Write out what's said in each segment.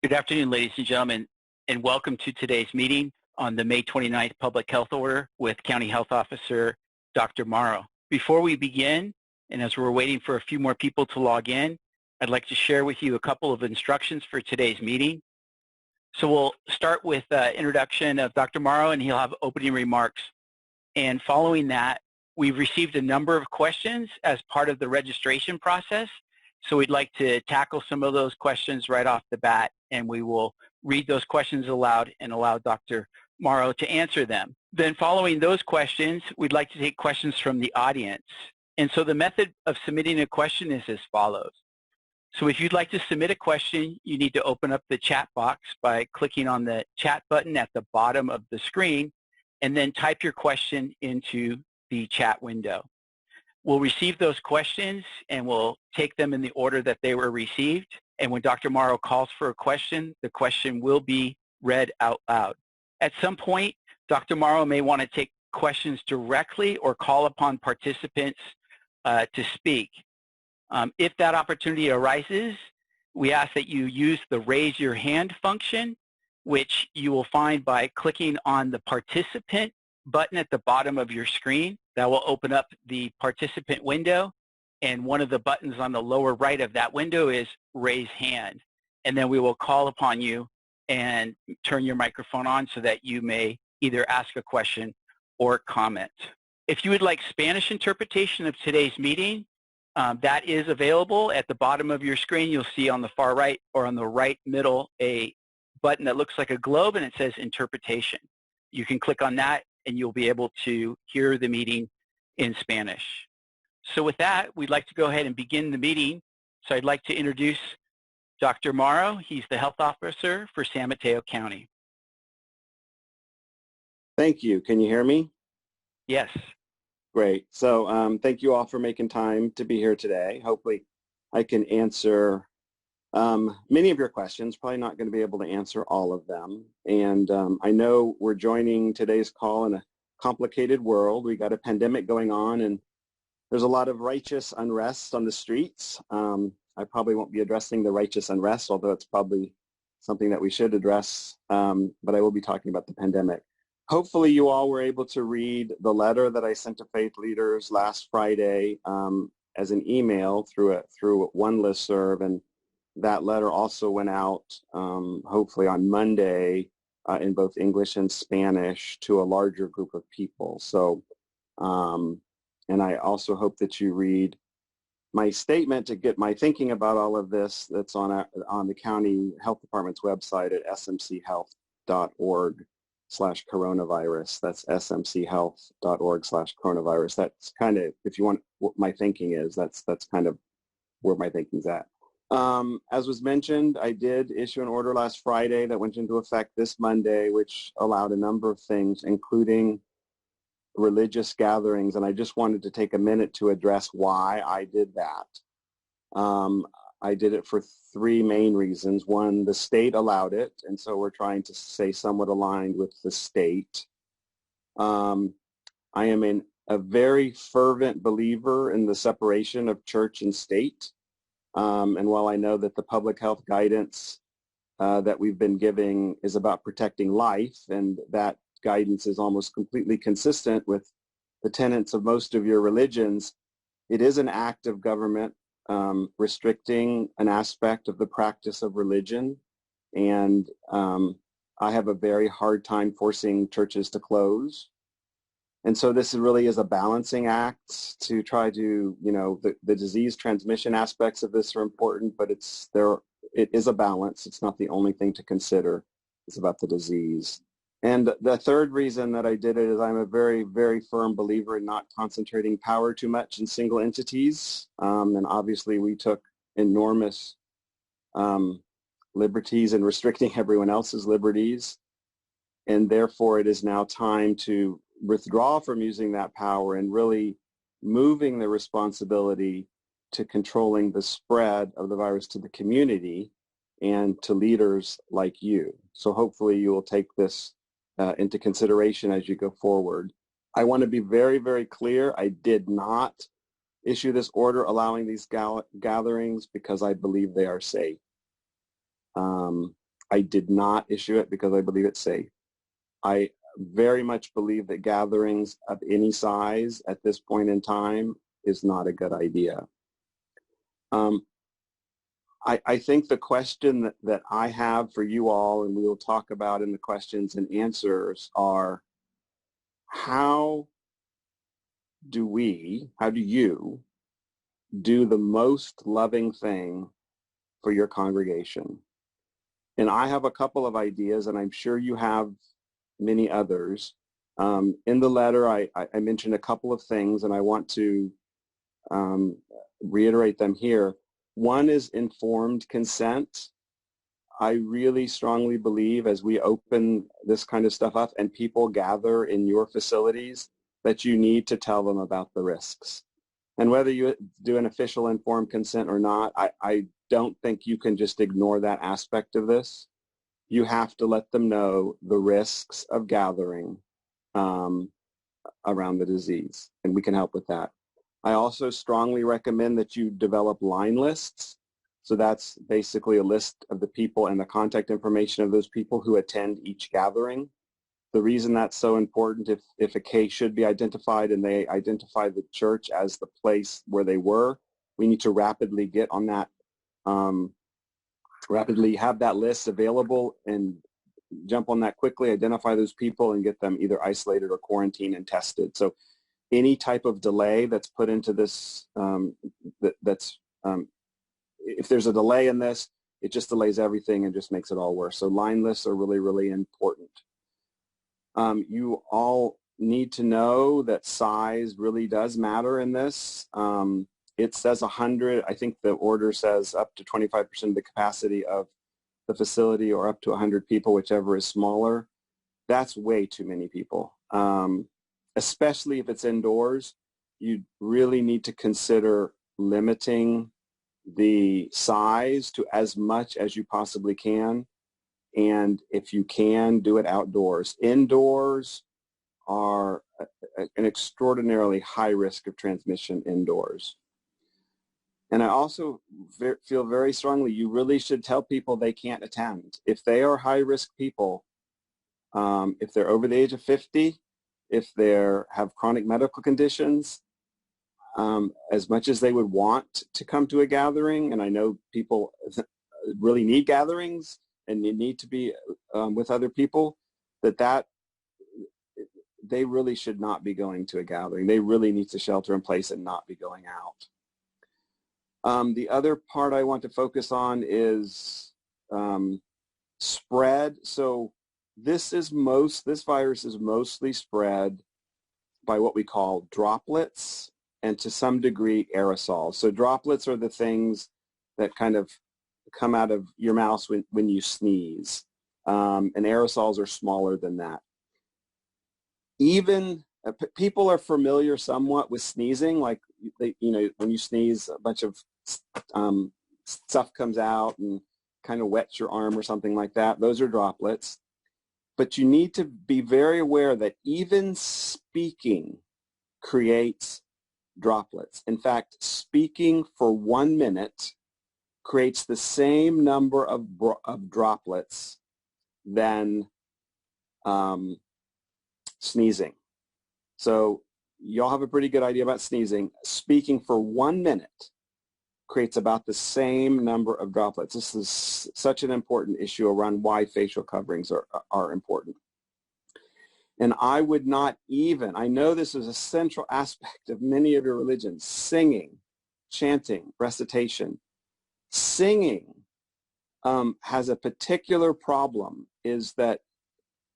Good afternoon, ladies and gentlemen, and welcome to today's meeting on the May 29th Public Health Order with County Health Officer Dr. Morrow. Before we begin, and as we're waiting for a few more people to log in, I'd like to share with you a couple of instructions for today's meeting. So we'll start with introduction of Dr. Morrow, and he'll have opening remarks. And following that, we've received a number of questions as part of the registration process. So we'd like to tackle some of those questions right off the bat, and we will read those questions aloud and allow Dr. Morrow to answer them. Then following those questions, we'd like to take questions from the audience. And so the method of submitting a question is as follows. So if you'd like to submit a question, you need to open up the chat box by clicking on the chat button at the bottom of the screen, and then type your question into the chat window. We'll receive those questions and we'll take them in the order that they were received. And when Dr. Morrow calls for a question, the question will be read out loud. At some point, Dr. Morrow may want to take questions directly or call upon participants to speak. If that opportunity arises, we ask that you use the raise your hand function, which you will find by clicking on the participant button at the bottom of your screen. That will open up the participant window, and one of the buttons on the lower right of that window is raise hand. And then we will call upon you and turn your microphone on so that you may either ask a question or comment. If you would like Spanish interpretation of today's meeting, that is available at the bottom of your screen. You'll see on the far right or on the right middle a button that looks like a globe, and it says interpretation. You can click on that and you'll be able to hear the meeting in Spanish. So with that, we'd like to go ahead and begin the meeting. So I'd like to introduce Dr. Morrow. He's the health officer for San Mateo County. Thank you. Can you hear me? Yes. Great. So thank you all for making time to be here today. Hopefully I can answer many of your questions. Probably not going to be able to answer all of them. And I know we're joining today's call in a complicated world. We got a pandemic going on, and there's a lot of righteous unrest on the streets. I probably won't be addressing the righteous unrest, although it's probably something that we should address, but I will be talking about the pandemic. Hopefully you all were able to read the letter that I sent to faith leaders last Friday as an email through one listserv, and that letter also went out hopefully on Monday in both English and Spanish to a larger group of people. So, and I also hope that you read my statement to get my thinking about all of this that's on the county health department's website at smchealth.org/coronavirus. That's smchealth.org/coronavirus. That's kind of, if you want what my thinking is, that's kind of where my thinking's at. As was mentioned, I did issue an order last Friday that went into effect this Monday, which allowed a number of things, including religious gatherings, and I just wanted to take a minute to address why I did that. I did it for three main reasons. One, the state allowed it, and so we're trying to stay somewhat aligned with the state. I am a very fervent believer in the separation of church and state. And while I know that the public health guidance that we've been giving is about protecting life, and that guidance is almost completely consistent with the tenets of most of your religions, it is an act of government restricting an aspect of the practice of religion. And I have a very hard time forcing churches to close. And so this really is a balancing act to try to, the disease transmission aspects of this are important, but it is a balance. It's not the only thing to consider. It's about the disease. And the third reason that I did it is I'm a very, very firm believer in not concentrating power too much in single entities. And obviously we took enormous liberties in restricting everyone else's liberties. And therefore it is now time to withdraw from using that power and really moving the responsibility to controlling the spread of the virus to the community and to leaders like you. So hopefully you will take this into consideration as you go forward. I want to be very, very clear. I did not issue this order allowing these gatherings because I believe they are safe. I did not issue it because I believe it's safe. I very much believe that gatherings of any size at this point in time is not a good idea. I think the question that I have for you all, and we will talk about in the questions and answers, are how do you do the most loving thing for your congregation? And I have a couple of ideas, and I'm sure you have many others. In the letter, I mentioned a couple of things, and I want to reiterate them here. One is informed consent. I really strongly believe as we open this kind of stuff up and people gather in your facilities that you need to tell them about the risks. And whether you do an official informed consent or not, I don't think you can just ignore that aspect of this. You have to let them know the risks of gathering around the disease, and we can help with that. I also strongly recommend that you develop line lists. So that's basically a list of the people and the contact information of those people who attend each gathering. The reason that's so important, if a case should be identified and they identify the church as the place where they were, we need to rapidly get on that, rapidly have that list available and jump on that quickly, identify those people and get them either isolated or quarantined and tested. So any type of delay that's put into this, if there's a delay in this, it just delays everything and just makes it all worse. So line lists are really, really important. You all need to know that size really does matter in this. It says 100. I think the order says up to 25% of the capacity of the facility or up to 100 people, whichever is smaller. That's way too many people. Especially if it's indoors, you really need to consider limiting the size to as much as you possibly can. And if you can, do it outdoors. Indoors are an extraordinarily high risk of transmission indoors. And I also feel very strongly you really should tell people they can't attend. If they are high-risk people, if they're over the age of 50, if they have chronic medical conditions, as much as they would want to come to a gathering, and I know people really need gatherings and they need to be with other people, that they really should not be going to a gathering. They really need to shelter in place and not be going out. The other part I want to focus on is spread. So this virus is mostly spread by what we call droplets and to some degree aerosols. So droplets are the things that kind of come out of your mouth when you sneeze. And aerosols are smaller than that. Even people are familiar somewhat with sneezing, like when you sneeze, a bunch of stuff comes out and kind of wets your arm or something like that. Those are droplets. But you need to be very aware that even speaking creates droplets. In fact, speaking for 1 minute creates the same number of droplets than sneezing. So y'all have a pretty good idea about sneezing. Speaking for 1 minute creates about the same number of droplets. This is such an important issue around why facial coverings are important. And I would not even, I know this is a central aspect of many of your religions, singing, chanting, recitation. Singing has a particular problem, is that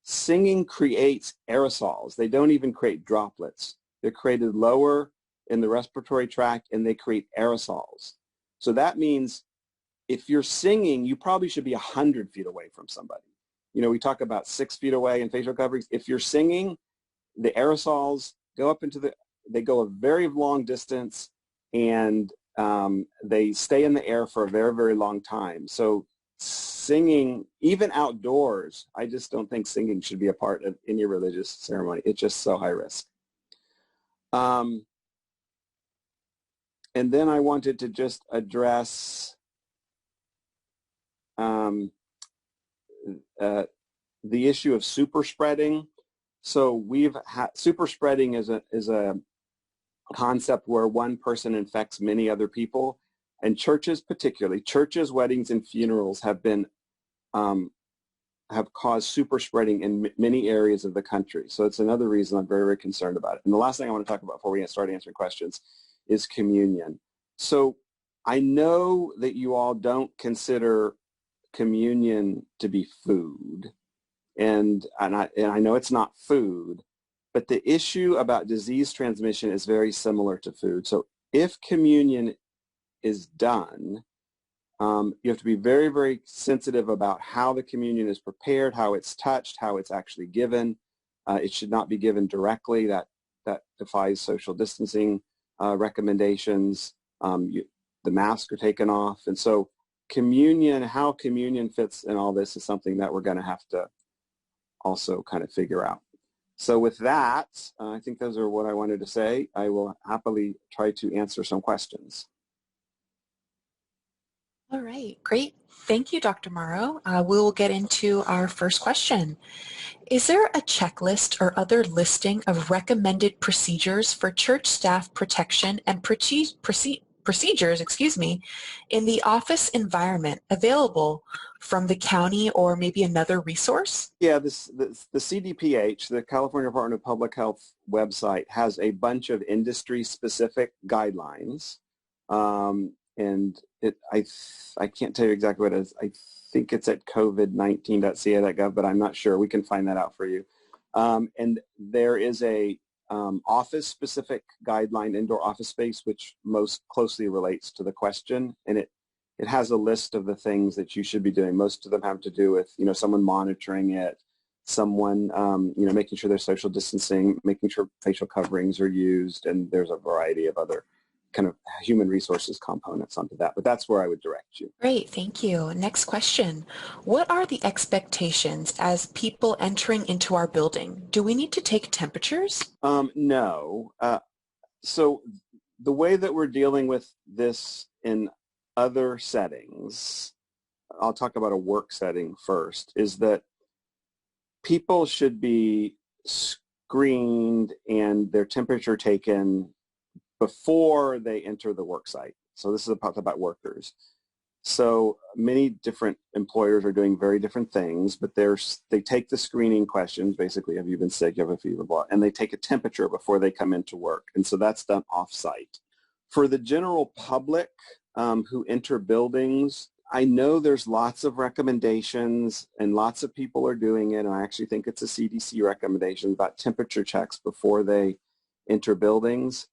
singing creates aerosols. They don't even create droplets. They're created lower in the respiratory tract and they create aerosols. So that means if you're singing, you probably should be 100 feet away from somebody. We talk about 6 feet away in facial coverings. If you're singing, the aerosols go up they go a very long distance and they stay in the air for a very, very long time. So singing, even outdoors, I just don't think singing should be a part of any religious ceremony. It's just so high risk. And then I wanted to just address the issue of super spreading. So we've had super spreading is a concept where one person infects many other people, and churches, particularly churches, weddings, and funerals have been have caused super spreading in many areas of the country. So it's another reason I'm very, very concerned about it. And the last thing I want to talk about before we start answering questions is communion. So I know that you all don't consider communion to be food, and I know it's not food, but the issue about disease transmission is very similar to food. So if communion is done, you have to be very, very sensitive about how the communion is prepared, how it's touched, how it's actually given. It should not be given directly. That defies social distancing recommendations. The masks are taken off. And so communion, how communion fits in all this is something that we're going to have to also kind of figure out. So with that, I think those are what I wanted to say. I will happily try to answer some questions. All right, great. Thank you, Dr. Morrow. We will get into our first question. Is there a checklist or other listing of recommended procedures for church staff protection and procedures, in the office environment available from the county or maybe another resource? Yeah, the CDPH, the California Department of Public Health website, has a bunch of industry-specific guidelines. And I can't tell you exactly what it is. I think it's at covid19.ca.gov, but I'm not sure. We can find that out for you. And there is a office-specific guideline, indoor office space, which most closely relates to the question, and it has a list of the things that you should be doing. Most of them have to do with, someone monitoring it, someone, making sure there's social distancing, making sure facial coverings are used, and there's a variety of other kind of human resources components onto that. But that's where I would direct you. Great, thank you. Next question. What are the expectations as people entering into our building? Do we need to take temperatures? No. So the way that we're dealing with this in other settings, I'll talk about a work setting first, is that people should be screened and their temperature taken before they enter the work site. So this is about workers. So many different employers are doing very different things, but they take the screening questions, basically, have you been sick, you have a fever, blah, and they take a temperature before they come into work. And so that's done off-site. For the general public who enter buildings, I know there's lots of recommendations and lots of people are doing it, and I actually think it's a CDC recommendation about temperature checks before they enter buildings.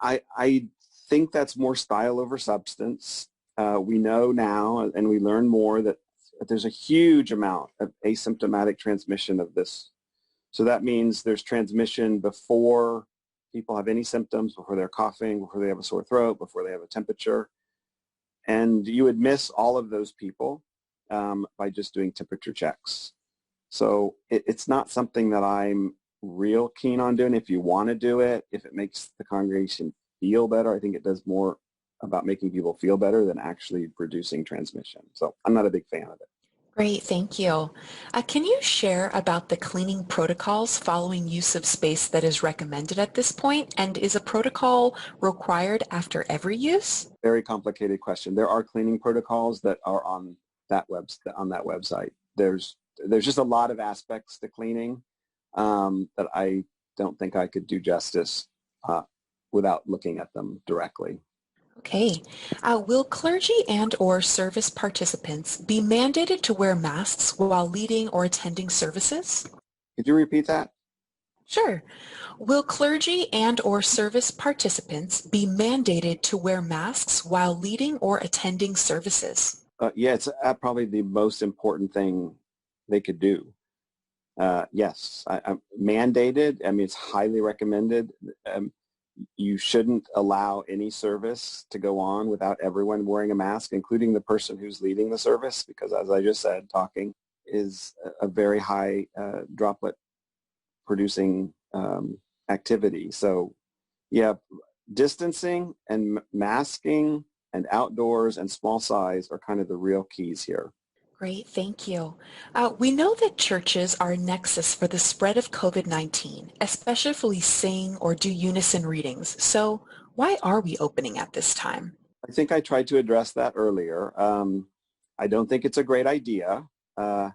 I think that's more style over substance. We know now, and we learn more, that there's a huge amount of asymptomatic transmission of this. So that means there's transmission before people have any symptoms, before they're coughing, before they have a sore throat, before they have a temperature. And you would miss all of those people by just doing temperature checks. So it's not something that I'm real keen on doing. If you want to do it, if it makes the congregation feel better, I think it does more about making people feel better than actually reducing transmission. So I'm not a big fan of it. Great, thank you. Can you share about the cleaning protocols following use of space that is recommended at this point? And is a protocol required after every use? Very complicated question. There are cleaning protocols that are on that website. There's just a lot of aspects to cleaning that I don't think I could do justice without looking at them directly. Okay. Will clergy and or service participants be mandated to wear masks while leading or attending services? Could you repeat that? Sure. Will clergy and or service participants be mandated to wear masks while leading or attending services? Yeah, it's probably the most important thing they could do. Yes, I'm mandated. I mean, it's highly recommended. You shouldn't allow any service to go on without everyone wearing a mask, including the person who's leading the service, because as I just said, talking is a very high droplet producing activity. So yeah, distancing and masking and outdoors and small size are kind of the real keys here. Great, thank you. We know that churches are a nexus for the spread of COVID-19, especially sing or do unison readings. So why are we opening at this time? I think I tried to address that earlier. I don't think it's a great idea, but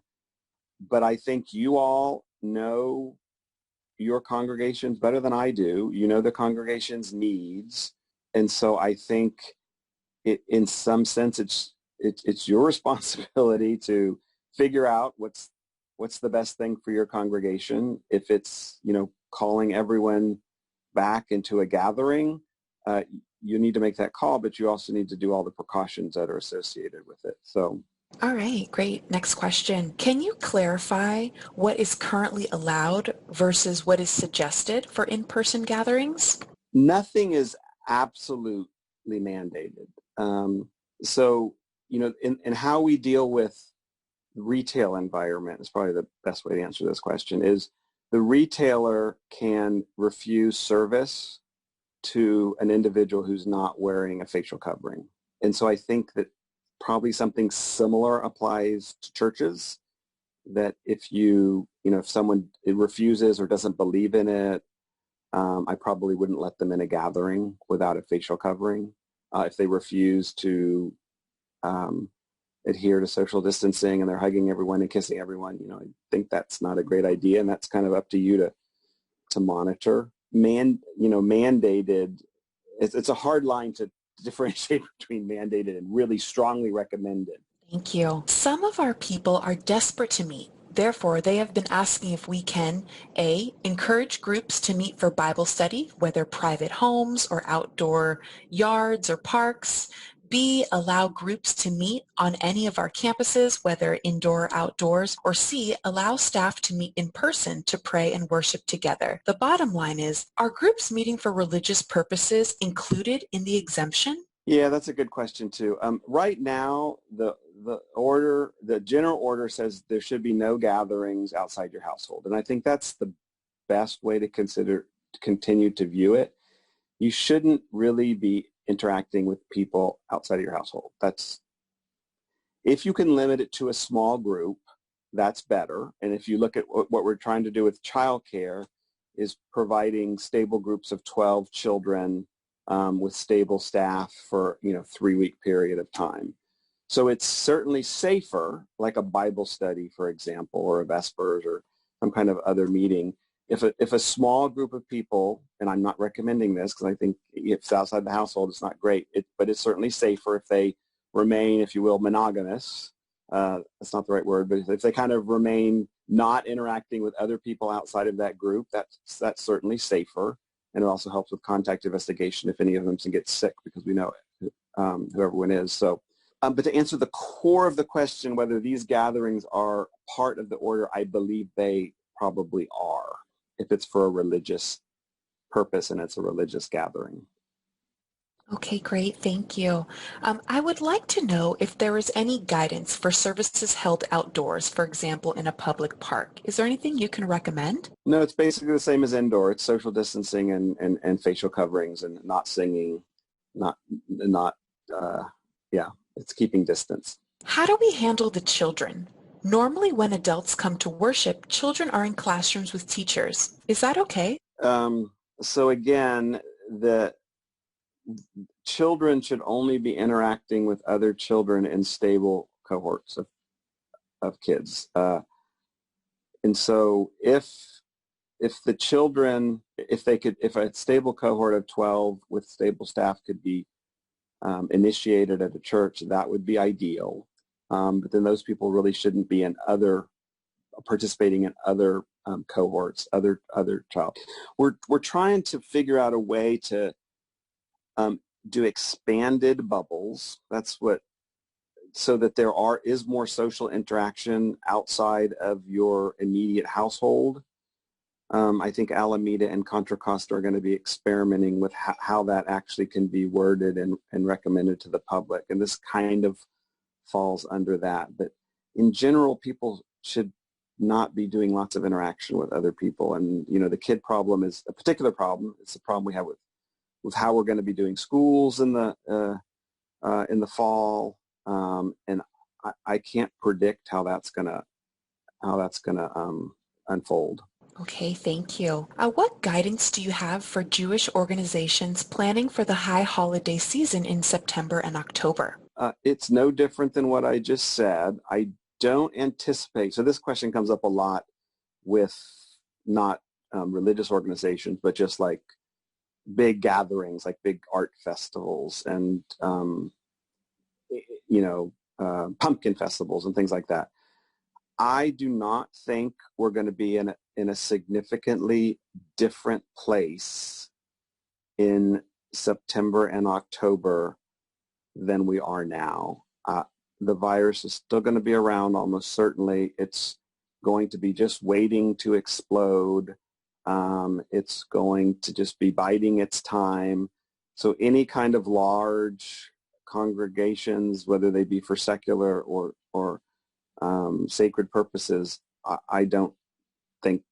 I think you all know your congregations better than I do. You know the congregation's needs, and so I think in some sense it's your responsibility to figure out what's the best thing for your congregation. If it's calling everyone back into a gathering, you need to make that call, but you also need to do all the precautions that are associated with it. So. All right, great. Next question. Can you clarify what is currently allowed versus what is suggested for in-person gatherings? Nothing is absolutely mandated. So, in how we deal with the retail environment is probably the best way to answer this question, is the retailer can refuse service to an individual who's not wearing a facial covering. And so I think that probably something similar applies to churches, that if if someone refuses or doesn't believe in it, I probably wouldn't let them in a gathering without a facial covering. If they refuse to adhere to social distancing and they're hugging everyone and kissing everyone, I think that's not a great idea, and that's kind of up to you to monitor. Mandated, it's a hard line to differentiate between mandated and really strongly recommended. Thank you. Some of our people are desperate to meet. Therefore, they have been asking if we can, A, encourage groups to meet for Bible study, whether private homes or outdoor yards or parks. B, allow groups to meet on any of our campuses, whether indoor or outdoors. Or C, allow staff to meet in person to pray and worship together. The bottom line is, are groups meeting for religious purposes included in the exemption? Yeah, that's a good question too. Right now, the general order says there should be no gatherings outside your household, and I think that's the best way to continue to view it. You shouldn't really be interacting with people outside of your household. If you can limit it to a small group, that's better. And if you look at what we're trying to do with childcare, is providing stable groups of 12 children with stable staff for 3-week period of time. So it's certainly safer, like a Bible study, for example, or a Vespers or some kind of other meeting. If a small group of people, and I'm not recommending this because I think if it's outside the household, it's not great, but it's certainly safer if they remain, if you will, monogamous. That's not the right word, but if they kind of remain not interacting with other people outside of that group, that's certainly safer. And it also helps with contact investigation if any of them can get sick, because we know who everyone is. So, but to answer the core of the question, whether these gatherings are part of the order, I believe they probably are, if it's for a religious purpose and it's a religious gathering. Okay, great. Thank you. I would like to know if there is any guidance for services held outdoors, for example, in a public park. Is there anything you can recommend? No, it's basically the same as indoor. It's social distancing and facial coverings and not singing, it's keeping distance. How do we handle the children? Normally when adults come to worship, children are in classrooms with teachers. Is that okay? So again, the children should only be interacting with other children in stable cohorts of kids. And so if the children, if a stable cohort of 12 with stable staff could be initiated at a church, that would be ideal. But then those people really shouldn't be participating in other cohorts, other child. We're trying to figure out a way to do expanded bubbles. So that there is more social interaction outside of your immediate household. I think Alameda and Contra Costa are going to be experimenting with how that actually can be worded and recommended to the public. And this kind of falls under that. But in general, people should not be doing lots of interaction with other people. And, the kid problem is a particular problem. It's a problem we have with how we're going to be doing schools in the fall. And I can't predict how that's gonna unfold. Okay, thank you. What guidance do you have for Jewish organizations planning for the high holiday season in September and October? It's no different than what I just said. I don't anticipate, so this question comes up a lot with not religious organizations, but just like big gatherings, like big art festivals and, pumpkin festivals and things like that. I do not think we're going to be in a significantly different place in September and October than we are now. The virus is still going to be around almost certainly. It's going to be just waiting to explode. It's going to just be biding its time. So any kind of large congregations, whether they be for secular or sacred purposes, I don't think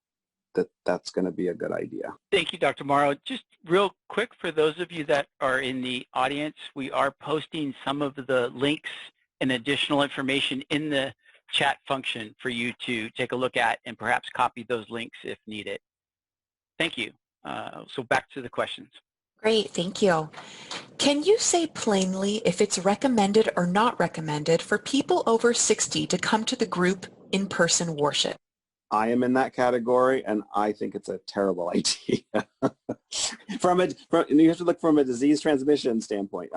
that that's going to be a good idea. Thank you, Dr. Morrow. Just real quick, for those of you that are in the audience, we are posting some of the links and additional information in the chat function for you to take a look at and perhaps copy those links if needed. Thank you. So back to the questions. Great, thank you. Can you say plainly if it's recommended or not recommended for people over 60 to come to the group in-person worship? I am in that category, and I think it's a terrible idea. You have to look from a disease transmission standpoint.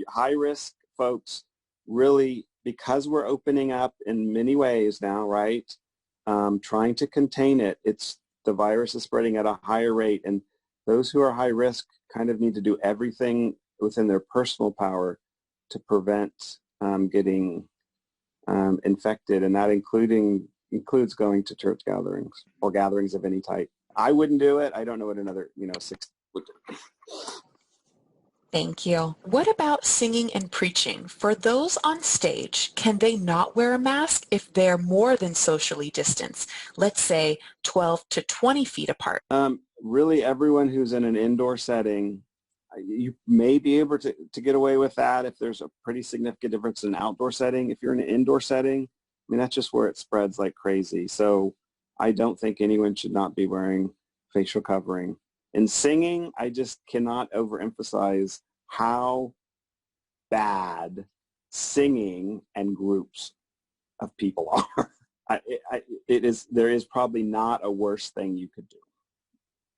High-risk folks, really, because we're opening up in many ways now, right? Trying to contain it. The virus is spreading at a higher rate, and those who are high risk kind of need to do everything within their personal power to prevent getting infected, and that includes going to church gatherings or gatherings of any type. I wouldn't do it. I don't know what another 6 would do. Thank you. What about singing and preaching? For those on stage, can they not wear a mask if they're more than socially distanced, let's say 12 to 20 feet apart? Really, everyone who's in an indoor setting, you may be able to get away with that if there's a pretty significant difference in an outdoor setting. If you're in an indoor setting, I mean, that's just where it spreads like crazy. So I don't think anyone should not be wearing facial covering. In singing, I just cannot overemphasize how bad singing and groups of people are. There is probably not a worse thing you could do.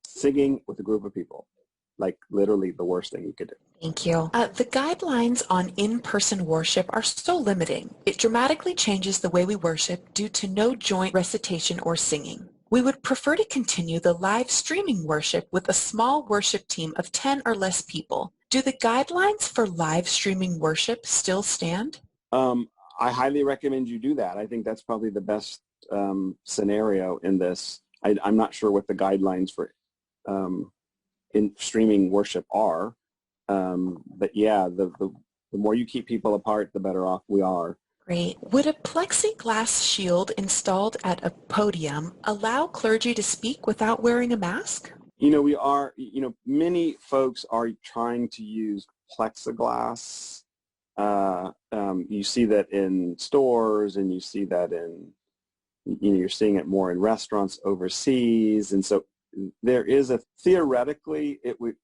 Singing with a group of people, like literally the worst thing you could do. Thank you. The guidelines on in-person worship are so limiting. It dramatically changes the way we worship due to no joint recitation or singing. We would prefer to continue the live streaming worship with a small worship team of 10 or less people. Do the guidelines for live streaming worship still stand? I highly recommend you do that. I think that's probably the best scenario in this. I'm not sure what the guidelines for in streaming worship are, but yeah, the more you keep people apart, the better off we are. Great. Would a plexiglass shield installed at a podium allow clergy to speak without wearing a mask? Many folks are trying to use plexiglass. You see that in stores, and you see that you're seeing it more in restaurants overseas, and so there is theoretically it would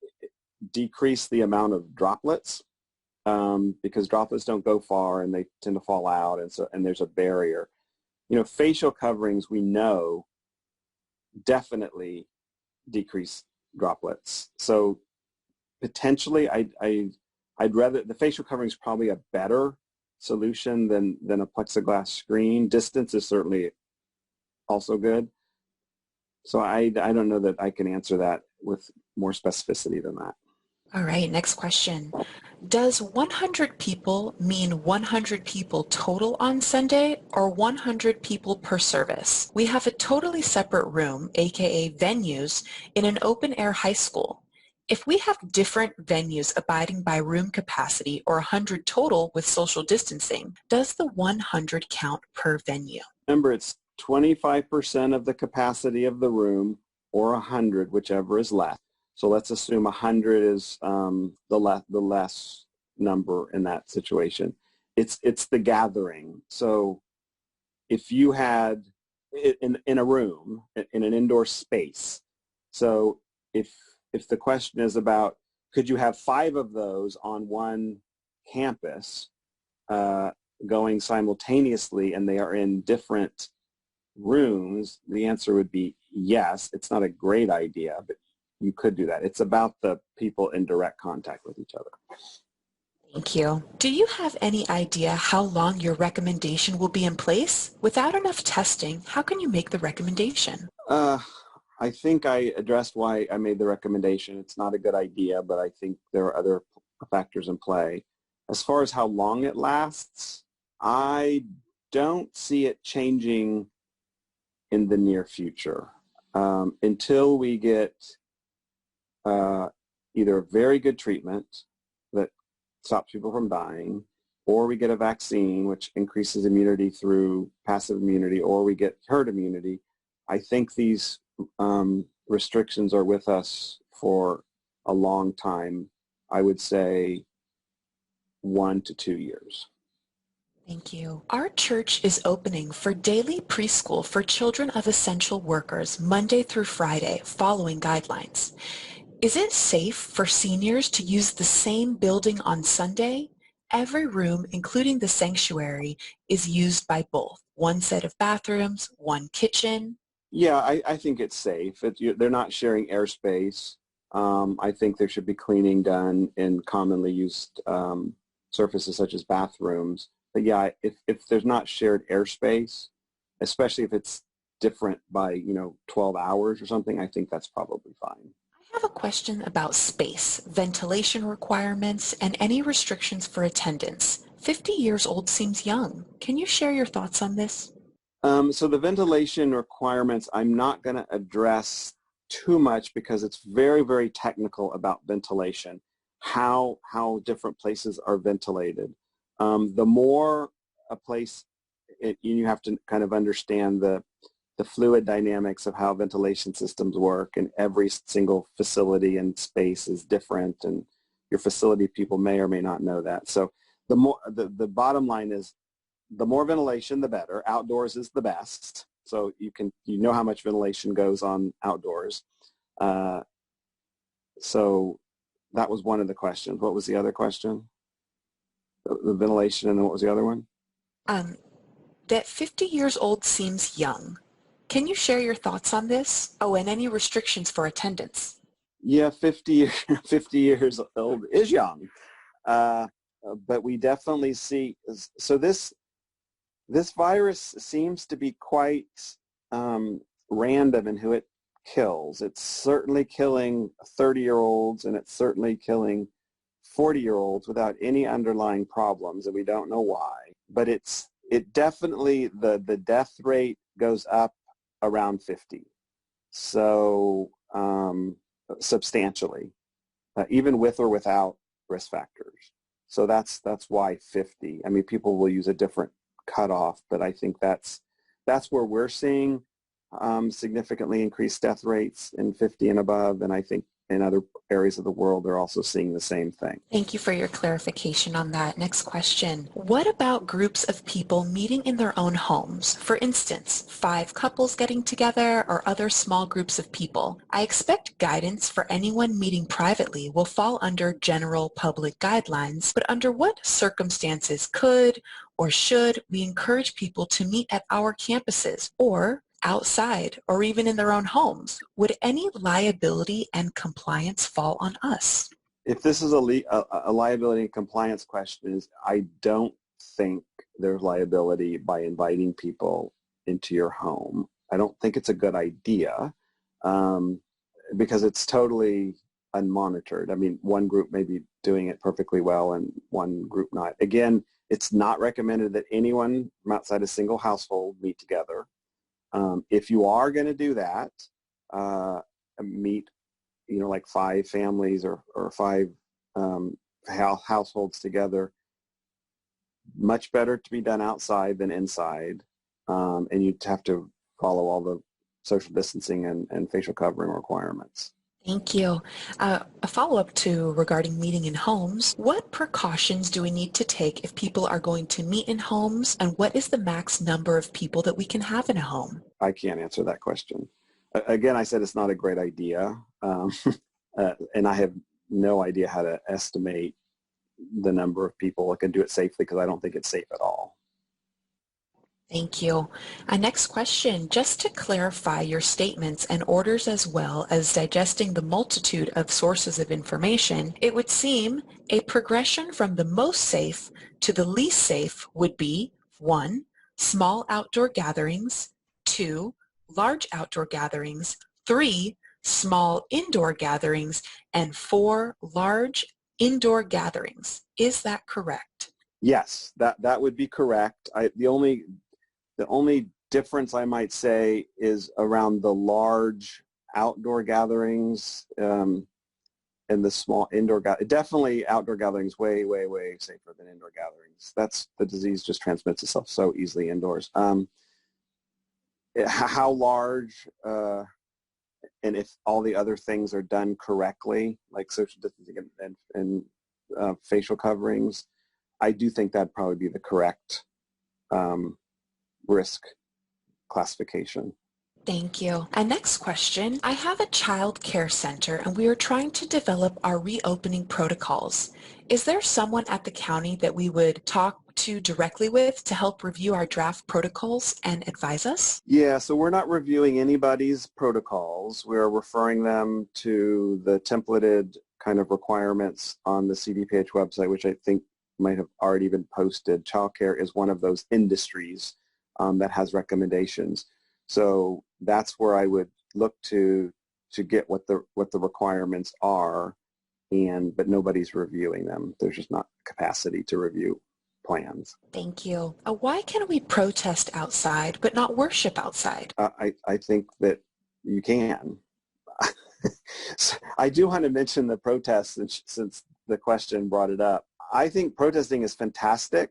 decrease the amount of droplets because droplets don't go far and they tend to fall out, and there's a barrier. Facial coverings, we know, definitely decrease droplets. So potentially, I'd rather, the facial covering is probably a better solution than a plexiglass screen. Distance is certainly also good. So I don't know that I can answer that with more specificity than that. All right, next question. Does 100 people mean 100 people total on Sunday or 100 people per service? We have a totally separate room, aka venues, in an open-air high school. If we have different venues abiding by room capacity or 100 total with social distancing, does the 100 count per venue? Remember, it's 25% of the capacity of the room or 100, whichever is less. So let's assume 100 is the less number in that situation. it's the gathering. So if you had in a room, in an indoor space, so if the question is about could you have 5 of those on one campus going simultaneously and they are in different rooms, the answer would be yes. It's not a great idea, but you could do that. It's about the people in direct contact with each other. Thank you. Do you have any idea how long your recommendation will be in place? Without enough testing, how can you make the recommendation? I think I addressed why I made the recommendation. It's not a good idea, but I think there are other factors in play. As far as how long it lasts, I don't see it changing in the near future until we get either a very good treatment that stops people from dying, or we get a vaccine which increases immunity through passive immunity, or we get herd immunity. I think these restrictions are with us for a long time. I would say 1 to 2 years. Thank you. Our church is opening for daily preschool for children of essential workers Monday through Friday, following guidelines. Is it safe for seniors to use the same building on Sunday? Every room, including the sanctuary, is used by both. One set of bathrooms, one kitchen. Yeah, I think it's safe. They're not sharing airspace. I think there should be cleaning done in commonly used surfaces such as bathrooms. But yeah, if there's not shared airspace, especially if it's different by 12 hours or something, I think that's probably fine. I have a question about space, ventilation requirements, and any restrictions for attendance. 50 years old seems young. Can you share your thoughts on this? So the ventilation requirements, I'm not going to address too much because it's very, very technical about ventilation, how different places are ventilated. The more a place, you have to kind of understand the fluid dynamics of how ventilation systems work, and every single facility and space is different, and your facility people may or may not know that. So the bottom line is the more ventilation, the better. Outdoors is the best. So you know how much ventilation goes on outdoors. So that was one of the questions. What was the other question? The ventilation, and then what was the other one? That 50 years old seems young. Can you share your thoughts on this? Oh, and any restrictions for attendance? Yeah, 50 years old is young. But we definitely see, so this virus seems to be quite random in who it kills. It's certainly killing 30-year-olds, and it's certainly killing 40-year-olds without any underlying problems, and we don't know why. But it definitely, the death rate goes up around 50. So substantially, even with or without risk factors. So that's why 50. I mean, people will use a different cutoff, but I think that's where we're seeing significantly increased death rates in 50 and above, and I think in other areas of the world they're also seeing the same thing. Thank you for your clarification on that. Next question. What about groups of people meeting in their own homes? For instance, 5 couples getting together or other small groups of people. I expect guidance for anyone meeting privately will fall under general public guidelines, but under what circumstances could or should we encourage people to meet at our campuses or outside or even in their own homes? Would any liability and compliance fall on us? If this is a liability and compliance question, I don't think there's liability by inviting people into your home. I don't think it's a good idea because it's totally unmonitored. I mean, one group may be doing it perfectly well and one group not. Again, it's not recommended that anyone from outside a single household meet together. If you are going to do that, meet, like 5 families or 5 households together, much better to be done outside than inside. And you'd have to follow all the social distancing and facial covering requirements. Thank you. A follow-up to regarding meeting in homes, what precautions do we need to take if people are going to meet in homes, and what is the max number of people that we can have in a home? I can't answer that question. Again, I said it's not a great idea, and I have no idea how to estimate the number of people that can do it safely because I don't think it's safe at all. Thank you. Next question, just to clarify your statements and orders as well as digesting the multitude of sources of information, it would seem a progression from the most safe to the least safe would be 1. Small outdoor gatherings, 2. Large outdoor gatherings, 3. Small indoor gatherings, and 4. Large indoor gatherings. Is that correct? Yes, that would be correct. The only difference I might say is around the large outdoor gatherings and the small indoor gatherings. Definitely outdoor gatherings way, way, way safer than indoor gatherings. The disease just transmits itself so easily indoors. How large and if all the other things are done correctly, like social distancing and facial coverings, I do think that'd probably be the correct risk classification. Thank you. Next question. I have a child care center and we are trying to develop our reopening protocols. Is there someone at the county that we would talk to directly with to help review our draft protocols and advise us? Yeah, so we're not reviewing anybody's protocols. We're referring them to the templated kind of requirements on the CDPH website, which I think might have already been posted. Childcare is one of those industries that has recommendations. So that's where I would look to get what the requirements are, but nobody's reviewing them. There's just not capacity to review plans. Thank you. Why can we protest outside but not worship outside? I think that you can. So I do want to mention the protests since the question brought it up. I think protesting is fantastic.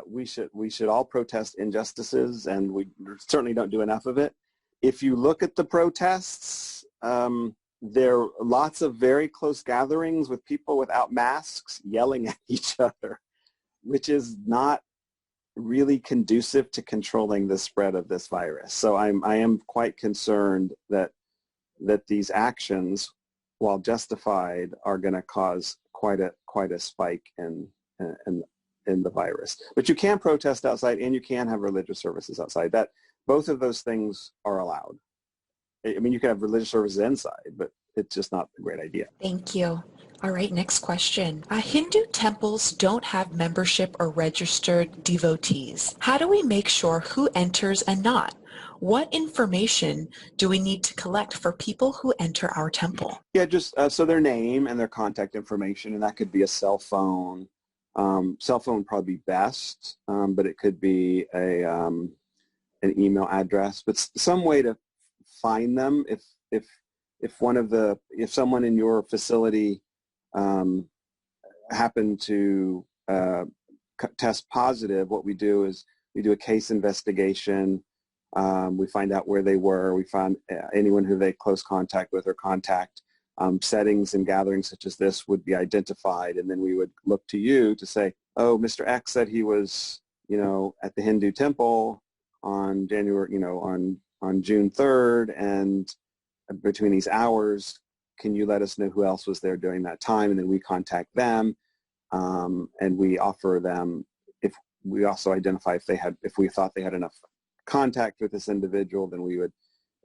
We should all protest injustices, and we certainly don't do enough of it. If you look at the protests, there are lots of very close gatherings with people without masks yelling at each other, which is not really conducive to controlling the spread of this virus. So I am quite concerned that these actions, while justified, are going to cause quite a spike in the virus. But you can protest outside and you can have religious services outside. Both of those things are allowed. I mean, you can have religious services inside, but it's just not a great idea. Thank you. All right, next question. Hindu temples don't have membership or registered devotees. How do we make sure who enters and not? What information do we need to collect for people who enter our temple? Yeah, just so their name and their contact information, and that could be a cell phone. Cell phone would probably be best, but it could be an email address, but some way to find them. If someone in your facility happened to test positive, what we do is we do a case investigation. We find out where they were. We find anyone who they close contact with or contact. Settings and gatherings such as this would be identified, and then we would look to you to say, oh, Mr. X said he was, at the Hindu temple on on June 3rd, and between these hours, can you let us know who else was there during that time? And then we contact them, and we offer them, if we also identify if we thought they had enough contact with this individual, then we would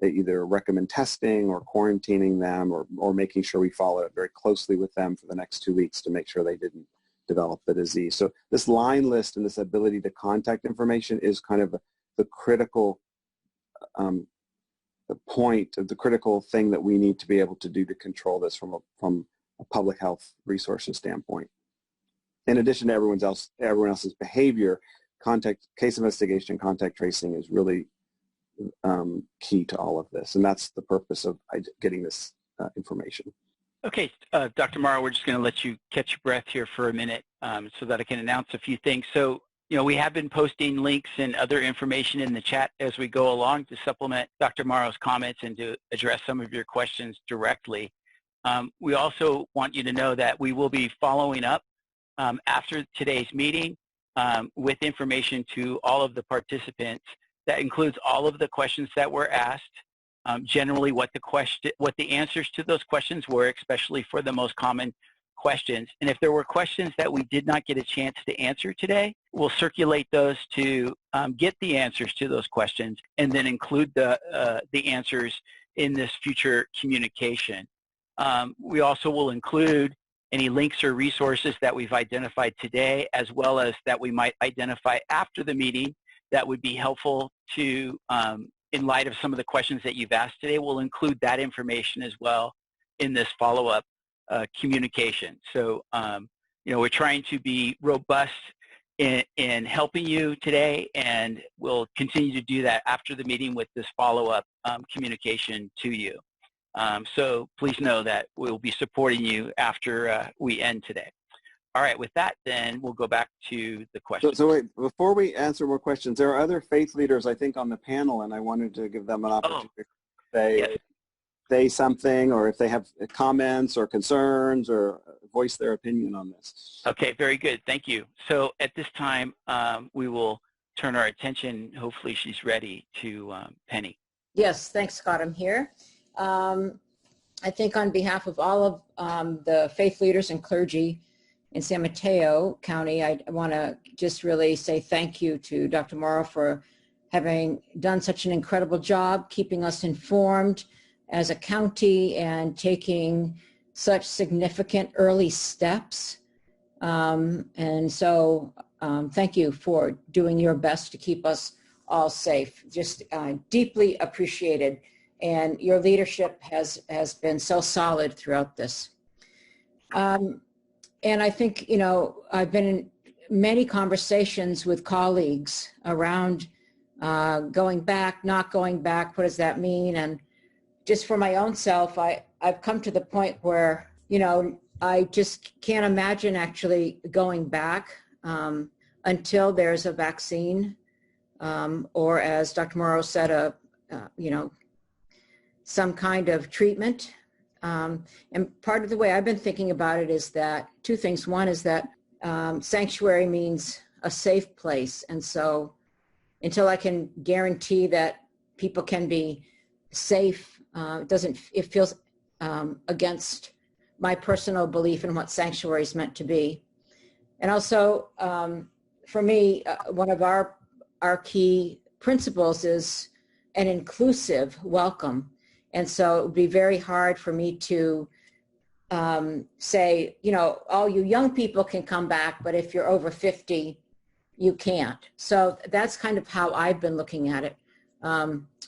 either recommend testing or quarantining them or making sure we follow it very closely with them for the next 2 weeks to make sure they didn't develop the disease. So this line list and this ability to contact information is kind of the critical the point of the critical thing that we need to be able to do to control this from a public health resources standpoint. In addition to everyone else's behavior, case investigation, contact tracing is really key to all of this, and that's the purpose of getting this information. Okay, Dr. Morrow, we're just going to let you catch your breath here for a minute so that I can announce a few things. So We have been posting links and other information in the chat as we go along to supplement Dr. Morrow's comments and to address some of your questions directly. We also want you to know that we will be following up after today's meeting with information to all of the participants. That includes all of the questions that were asked, generally what the answers to those questions were, especially for the most common questions. And if there were questions that we did not get a chance to answer today, we'll circulate those to get the answers to those questions and then include the answers in this future communication. We also will include any links or resources that we've identified today, as well as that we might identify after the meeting that would be helpful to, in light of some of the questions that you've asked today. We'll include that information as well in this follow-up communication. So, we're trying to be robust in helping you today, and we'll continue to do that after the meeting with this follow-up communication to you. So please know that we'll be supporting you after we end today. All right, with that, then we'll go back to the questions. So wait, before we answer more questions, there are other faith leaders, I think, on the panel, and I wanted to give them an opportunity to say something, or if they have comments or concerns, or voice their opinion on this. Okay, very good. Thank you. So at this time, we will turn our attention, hopefully she's ready, to Penny. Yes, thanks, Scott. I'm here. I think on behalf of all of the faith leaders and clergy in San Mateo County, I want to just really say thank you to Dr. Morrow for having done such an incredible job keeping us informed as a county and taking such significant early steps. And so thank you for doing your best to keep us all safe. Just deeply appreciated. And your leadership has been so solid throughout this. And I think, I've been in many conversations with colleagues around going back, not going back, what does that mean? And just for my own self, I've come to the point where, I just can't imagine actually going back until there's a vaccine, or as Dr. Morrow said, some kind of treatment. And part of the way I've been thinking about it is that two things. One is that sanctuary means a safe place. And so until I can guarantee that people can be safe, it feels against my personal belief in what sanctuary is meant to be. And also, for me, one of our key principles is an inclusive welcome. And so it would be very hard for me to say, all you young people can come back, but if you're over 50, you can't. So that's kind of how I've been looking at it.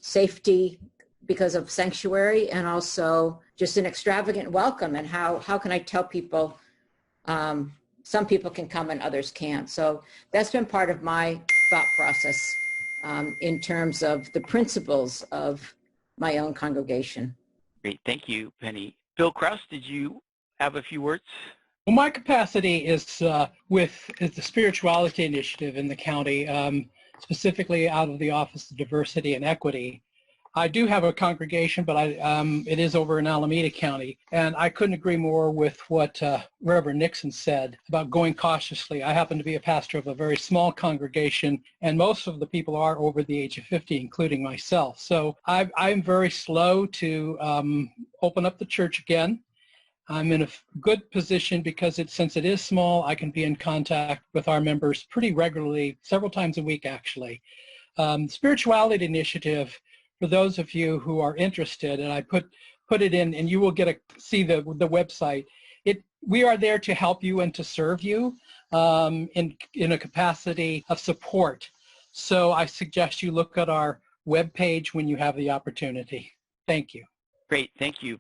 Safety because of sanctuary, and also just an extravagant welcome. And how can I tell people some people can come and others can't? So that's been part of my thought process in terms of the principles of my own congregation. Great, thank you, Penny. Bill Krause, did you have a few words? Well, my capacity is with the Spirituality Initiative in the county, specifically out of the Office of Diversity and Equity. I do have a congregation, but it is over in Alameda County, and I couldn't agree more with what Reverend Nixon said about going cautiously. I happen to be a pastor of a very small congregation, and most of the people are over the age of 50, including myself. So I'm very slow to open up the church again. I'm in a good position because since it is small, I can be in contact with our members pretty regularly, several times a week, actually. Spirituality Initiative, for those of you who are interested, and I put it in, and you will see the website. We are there to help you and to serve you in a capacity of support. So I suggest you look at our webpage when you have the opportunity. Thank you. Great, thank you.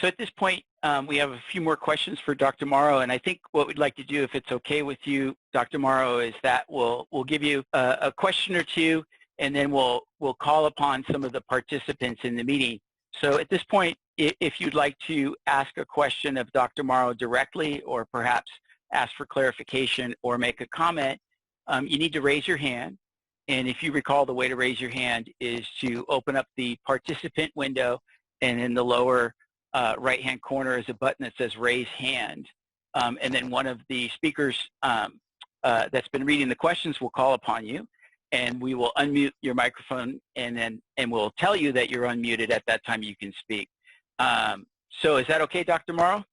So at this point, we have a few more questions for Dr. Morrow, and I think what we'd like to do, if it's okay with you, Dr. Morrow, is that we'll give you a question or two, and then we'll call upon some of the participants in the meeting. So at this point, if you'd like to ask a question of Dr. Morrow directly, or perhaps ask for clarification or make a comment, you need to raise your hand. And if you recall, the way to raise your hand is to open up the participant window, and in the lower right-hand corner is a button that says Raise Hand. And then one of the speakers that's been reading the questions will call upon you, and we will unmute your microphone, and we'll tell you that you're unmuted. At that time you can speak. So is that okay, Dr. Morrow?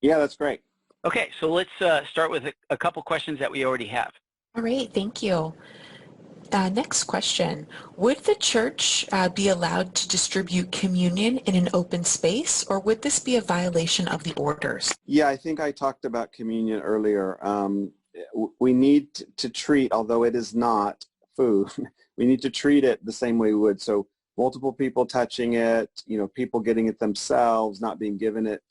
Yeah, that's great. Okay, so let's start with a couple questions that we already have. All right, thank you. Next question. Would the church be allowed to distribute communion in an open space, or would this be a violation of the orders? Yeah, I think I talked about communion earlier. We need to treat, although it is not food, we need to treat it the same way we would. So multiple people touching it, people getting it themselves, not being given it,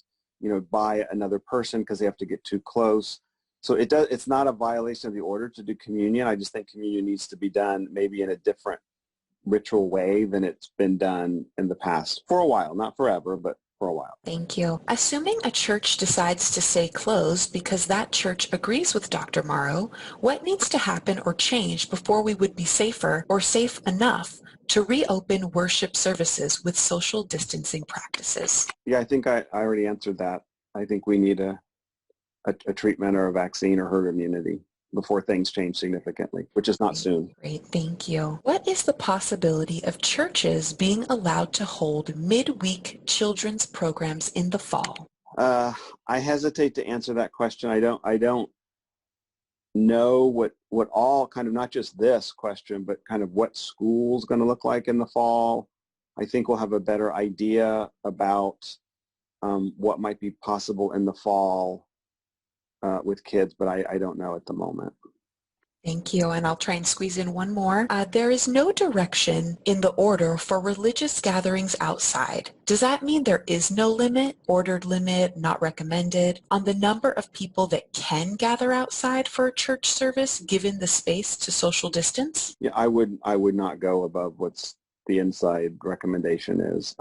by another person because they have to get too close. So it's not a violation of the order to do communion. I just think communion needs to be done maybe in a different ritual way than it's been done in the past. For a while, not forever, but for a while. Thank you. Assuming a church decides to stay closed because that church agrees with Dr. Morrow, what needs to happen or change before we would be safer or safe enough to reopen worship services with social distancing practices? Yeah, I think I already answered that. I think we need a treatment or a vaccine or herd immunity before things change significantly, which is not soon. Great, thank you. What is the possibility of churches being allowed to hold midweek children's programs in the fall? I hesitate to answer that question. I don't know what all kind of, not just this question, but kind of what school's going to look like in the fall. I think we'll have a better idea about what might be possible in the fall with kids, but I don't know at the moment. Thank you, and I'll try and squeeze in one more. There is no direction in the order for religious gatherings outside. Does that mean there is no limit, ordered limit, not recommended, on the number of people that can gather outside for a church service given the space to social distance? Yeah, I would not go above what's the inside recommendation is.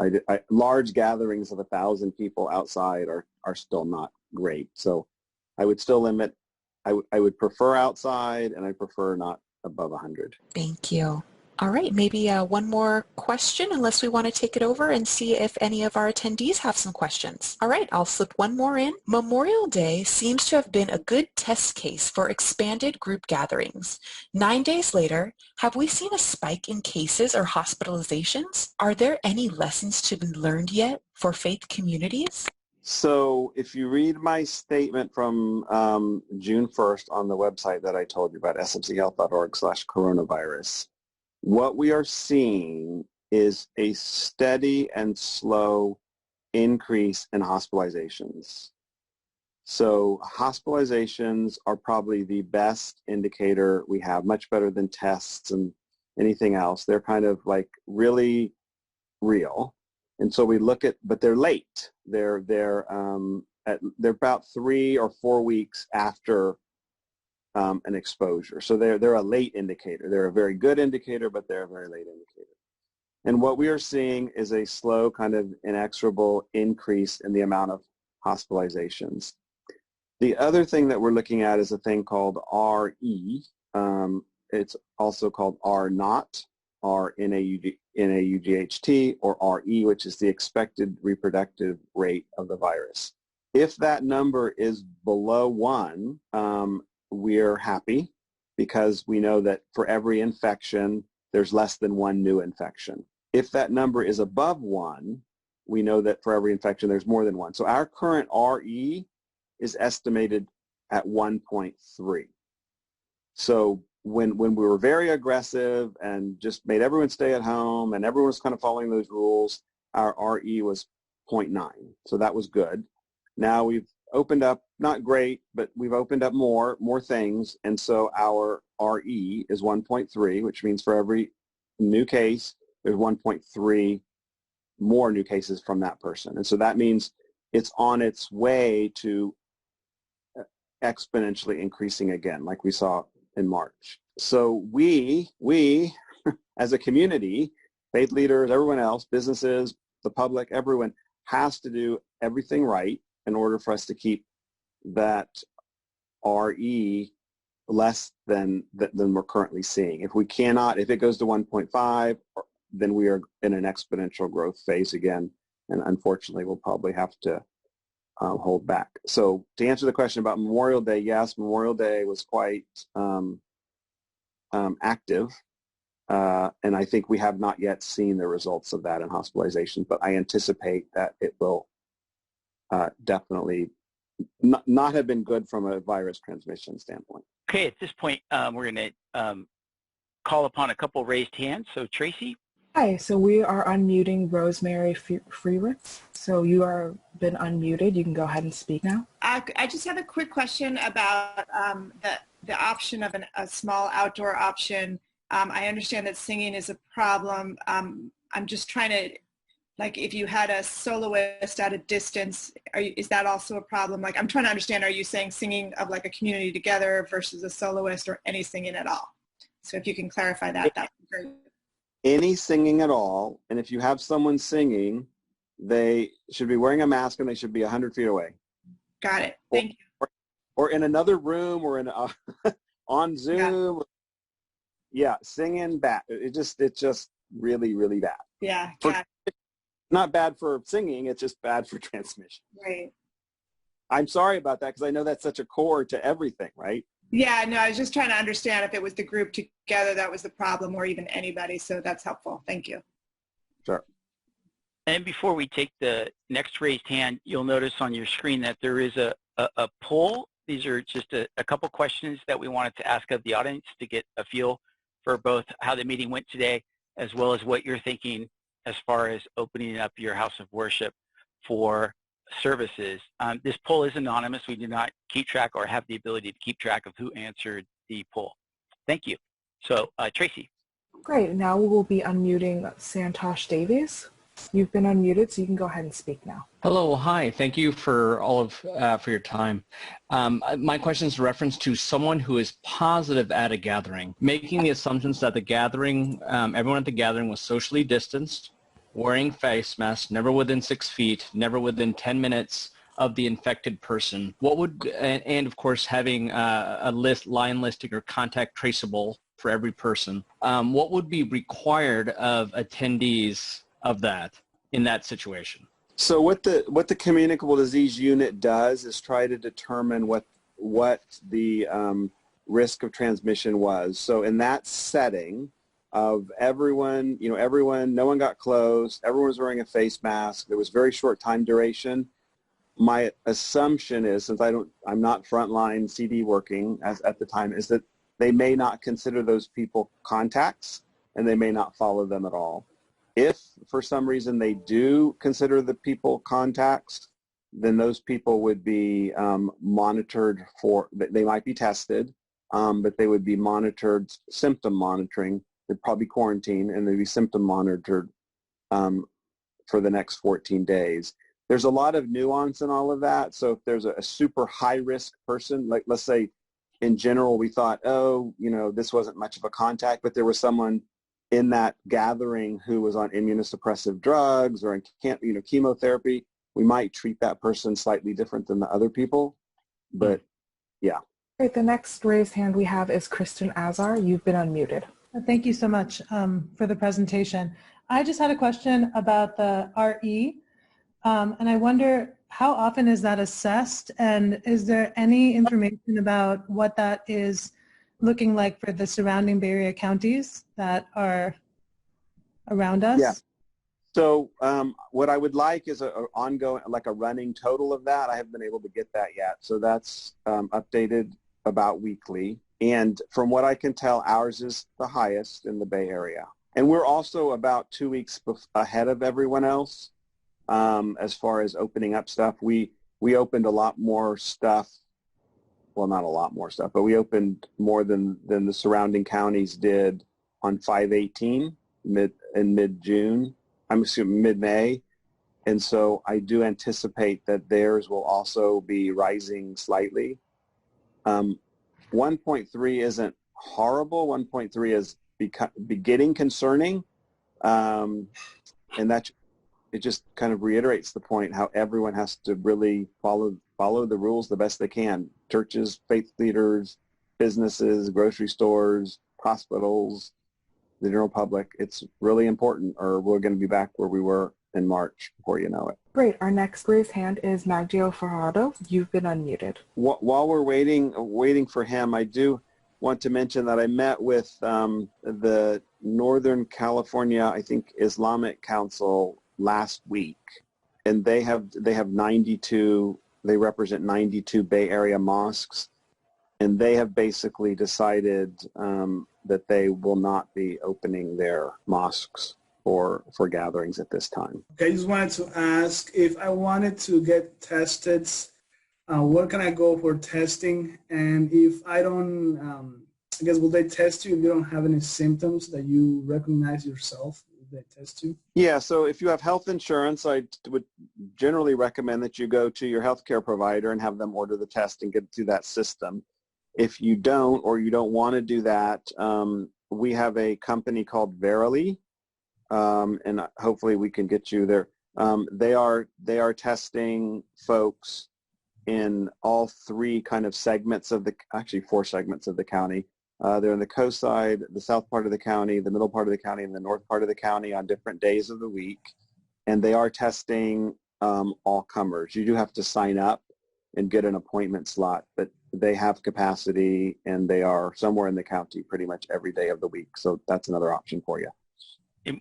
Large gatherings of 1,000 people outside are still not great. So I would still limit. I would prefer outside, and I prefer not above 100. Thank you. All right, maybe one more question, unless we want to take it over and see if any of our attendees have some questions. All right, I'll slip one more in. Memorial Day seems to have been a good test case for expanded group gatherings. 9 days later, have we seen a spike in cases or hospitalizations? Are there any lessons to be learned yet for faith communities? So if you read my statement from June 1st on the website that I told you about, smchealth.org/coronavirus, what we are seeing is a steady and slow increase in hospitalizations. So hospitalizations are probably the best indicator we have, much better than tests and anything else. They're kind of like really real. And so we look at, but they're late. They're about 3 or 4 weeks after an exposure. So they're a late indicator. They're a very good indicator, but they're a very late indicator. And what we are seeing is a slow, kind of inexorable increase in the amount of hospitalizations. The other thing that we're looking at is a thing called RE. It's also called R naught, NAUGHT, or RE, which is the expected reproductive rate of the virus. If that number is below 1, we're happy because we know that for every infection, there's less than 1 new infection. If that number is above 1, we know that for every infection, there's more than 1. So our current RE is estimated at 1.3. So when we were very aggressive and just made everyone stay at home and everyone was kind of following those rules, our RE was 0.9. So that was good. Now we've opened up, not great, but we've opened up more things. And so our RE is 1.3, which means for every new case, there's 1.3 more new cases from that person. And so that means it's on its way to exponentially increasing again, like we saw in March. So we as a community, faith leaders, everyone else, businesses, the public, everyone has to do everything right in order for us to keep that RE less than we're currently seeing. If it goes to 1.5, then we are in an exponential growth phase again, and unfortunately we'll probably have to hold back. So to answer the question about Memorial Day, yes, Memorial Day was quite active, and I think we have not yet seen the results of that in hospitalizations, but I anticipate that it will definitely not have been good from a virus transmission standpoint. Okay, at this point, we're going to call upon a couple raised hands. So Tracy? Hi, so we are unmuting Rosemary Freerith. So you are been unmuted. You can go ahead and speak now. I just have a quick question about the option of a small outdoor option. I understand that singing is a problem. I'm just trying to, like, if you had a soloist at a distance, is that also a problem? Like, I'm trying to understand, are you saying singing of like a community together versus a soloist, or any singing at all? So if you can clarify that, that would be great. Any singing at all, and if you have someone singing, they should be wearing a mask and they should be 100 feet away. Got it. Thank you. Or in another room, or in on Zoom. Yeah, singing bad. It's just really, really bad. Yeah. Not bad for singing, it's just bad for transmission. Right. I'm sorry about that, because I know that's such a core to everything, right? Yeah, no, I was just trying to understand if it was the group together that was the problem, or even anybody, so that's helpful. Thank you. Sure. And before we take the next raised hand, you'll notice on your screen that there is a poll. These are just a couple questions that we wanted to ask of the audience to get a feel for both how the meeting went today, as well as what you're thinking as far as opening up your house of worship for services. This poll is anonymous. We do not keep track or have the ability to keep track of who answered the poll. Thank you. So Tracy. Great. Now we will be unmuting Santosh Davies. You've been unmuted, so you can go ahead and speak now. Hello, hi. Thank you for all of for your time. My question is in reference to someone who is positive at a gathering, making the assumptions that the gathering, everyone at the gathering was socially distanced, wearing face masks, never within 6 feet, never within 10 minutes of the infected person. What would, and of course having a line listing or contact traceable for every person. What would be required of attendees of that in that situation? So what the communicable disease unit does is try to determine what the risk of transmission was. So in that setting of everyone, no one got close, everyone was wearing a face mask, there was very short time duration. My assumption is, since I'm not frontline CD working at the time, is that they may not consider those people contacts and they may not follow them at all. If for some reason they do consider the people contacts, then those people would be monitored they might be tested, but they would be monitored, symptom monitoring. They'd probably quarantine and they'd be symptom monitored for the next 14 days. There's a lot of nuance in all of that. So if there's a super high risk person, like let's say in general we thought, this wasn't much of a contact, but there was someone in that gathering who was on immunosuppressive drugs or in chemotherapy, we might treat that person slightly different than the other people. But yeah. Great. The next raised hand we have is Kristen Azar. You've been unmuted. Thank you so much for the presentation. I just had a question about the RE, and I wonder how often is that assessed, and is there any information about what that is looking like for the surrounding Bay Area counties that are around us? Yeah. So what I would like is an ongoing, like a running total of that. I haven't been able to get that yet. So that's updated about weekly. And from what I can tell, ours is the highest in the Bay Area. And we're also about 2 weeks ahead of everyone else as far as opening up stuff. We opened a lot more stuff. Well, not a lot more stuff, but we opened more than the surrounding counties did on 5/18 in mid-June. I'm assuming mid-May. And so I do anticipate that theirs will also be rising slightly. 1.3 isn't horrible. 1.3 is beginning concerning. And that it just kind of reiterates the point how everyone has to really follow the rules the best they can. Churches, faith leaders, businesses, grocery stores, hospitals, the general public. It's really important, or we're going to be back where we were in March before you know it. Great. Our next raised hand is Maggio Ferrado. You've been unmuted. While we're waiting for him, I do want to mention that I met with the Northern California, I think, Islamic Council last week, and they have 92. They represent 92 Bay Area mosques, and they have basically decided that they will not be opening their mosques for gatherings at this time. Okay, I just wanted to ask, if I wanted to get tested, where can I go for testing? And if I don't, I guess, will they test you if you don't have any symptoms that you recognize yourself? Will they test you? Yeah, so if you have health insurance, I would generally recommend that you go to your healthcare provider and have them order the test and get through that system. If you don't, or you don't want to do that, we have a company called Verily, and hopefully we can get you there. They are testing folks in all three kind of segments of actually 4 segments of the county. They're in the coast side, the south part of the county, the middle part of the county, and the north part of the county on different days of the week. And they are testing all comers. You do have to sign up and get an appointment slot, but they have capacity, and they are somewhere in the county pretty much every day of the week. So that's another option for you.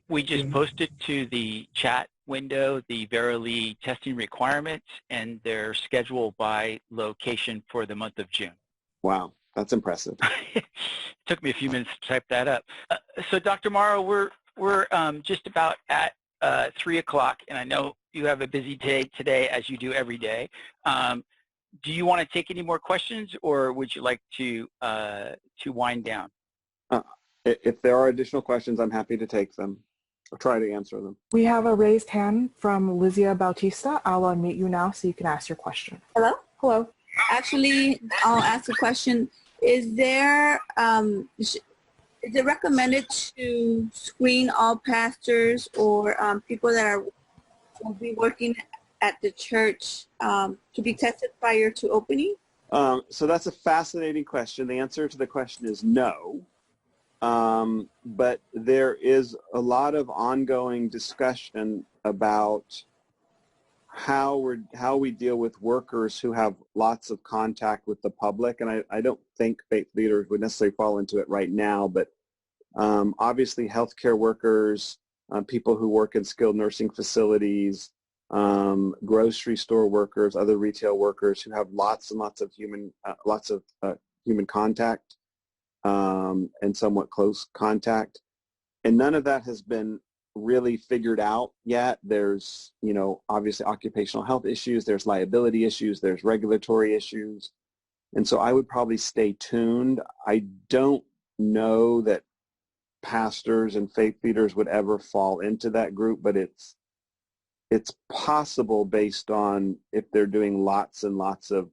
We just posted to the chat window the Verily testing requirements and their schedule by location for the month of June. Wow, that's impressive. It took me a few minutes to type that up. So Dr. Morrow, we're just about at 3 o'clock, and I know you have a busy day today, as you do every day. Do you want to take any more questions, or would you like to wind down? If there are additional questions, I'm happy to take them or try to answer them. We have a raised hand from Lizia Bautista. I'll unmute you now so you can ask your question. Hello? Hello. Actually, I'll ask a question. Is there, is it recommended to screen all pastors or people that will be working at the church to be tested prior to opening? So that's a fascinating question. The answer to the question is no. But there is a lot of ongoing discussion about how we deal with workers who have lots of contact with the public, and I don't think faith leaders would necessarily fall into it right now, but obviously healthcare workers, people who work in skilled nursing facilities, grocery store workers, other retail workers who have lots and lots of human contact and somewhat close contact, and none of that has been really figured out yet. There's, obviously occupational health issues, there's liability issues, there's regulatory issues, and so I would probably stay tuned. I don't know that pastors and faith leaders would ever fall into that group, but it's possible based on if they're doing lots and lots of